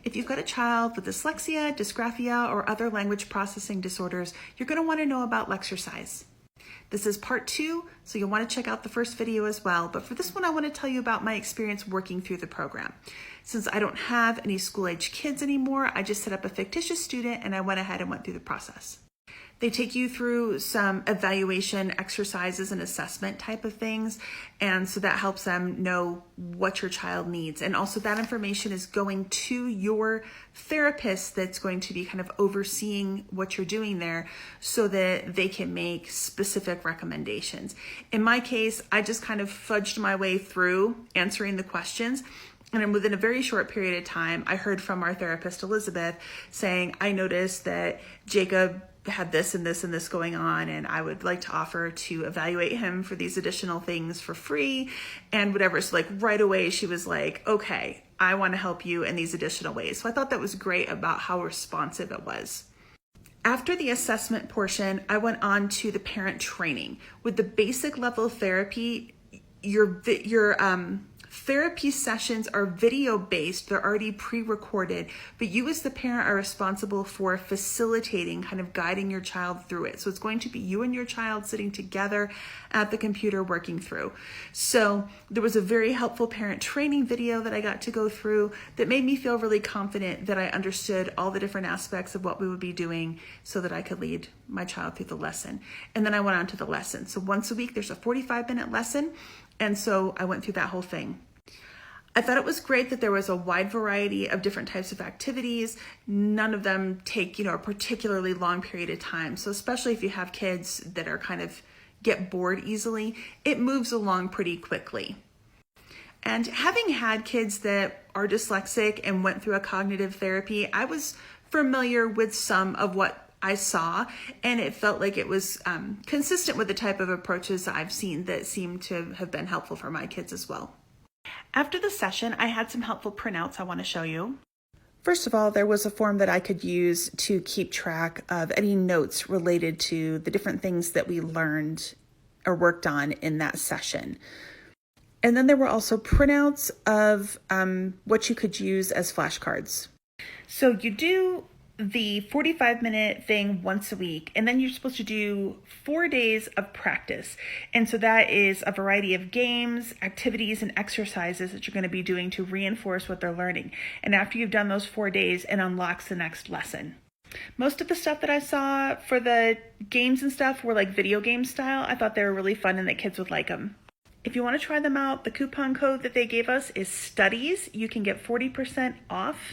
If you've got a child with dyslexia, dysgraphia, or other language processing disorders, you're going to want to know about Lexercise. This is part 2, so you'll want to check out the first video as well. But for this one, I want to tell you about my experience working through the program. Since I don't have any school-age kids anymore, I just set up a fictitious student and I went ahead and went through the process. They take you through some evaluation exercises and assessment type of things. And so that helps them know what your child needs. And also that information is going to your therapist that's going to be kind of overseeing what you're doing there so that they can make specific recommendations. In my case, I just kind of fudged my way through answering the questions. And within a very short period of time, I heard from our therapist, Elizabeth, saying, I noticed that Jacob had this and this and this going on, and I would like to offer to evaluate him for these additional things for free and whatever. So like right away, she was like, okay, I want to help you in these additional ways. So I thought that was great about how responsive it was. After the assessment portion, I went on to the parent training. With the basic level therapy, your therapy sessions are video based, they're already pre-recorded, but you as the parent are responsible for facilitating, kind of guiding your child through it. So it's going to be you and your child sitting together at the computer working through. So there was a very helpful parent training video that I got to go through that made me feel really confident that I understood all the different aspects of what we would be doing so that I could lead my child through the lesson. And then I went on to the lesson. So once a week, there's a 45-minute lesson. And so I went through that whole thing. I thought it was great that there was a wide variety of different types of activities. None of them take, a particularly long period of time. So especially if you have kids that are kind of get bored easily, it moves along pretty quickly. And having had kids that are dyslexic and went through a cognitive therapy, I was familiar with some of what I saw, and it felt like it was consistent with the type of approaches I've seen that seem to have been helpful for my kids as well. After the session, I had some helpful printouts I want to show you. First of all, there was a form that I could use to keep track of any notes related to the different things that we learned or worked on in that session. And then there were also printouts of what you could use as flashcards. So you do the 45-minute thing once a week, and then you're supposed to do 4 days of practice. And so that is a variety of games, activities, and exercises that you're going to be doing to reinforce what they're learning. And after you've done those 4 days, it unlocks the next lesson. Most of the stuff that I saw for the games and stuff were like video game style. I thought they were really fun and that kids would like them. If you want to try them out, the coupon code that they gave us is STUDIES. You can get 40% off.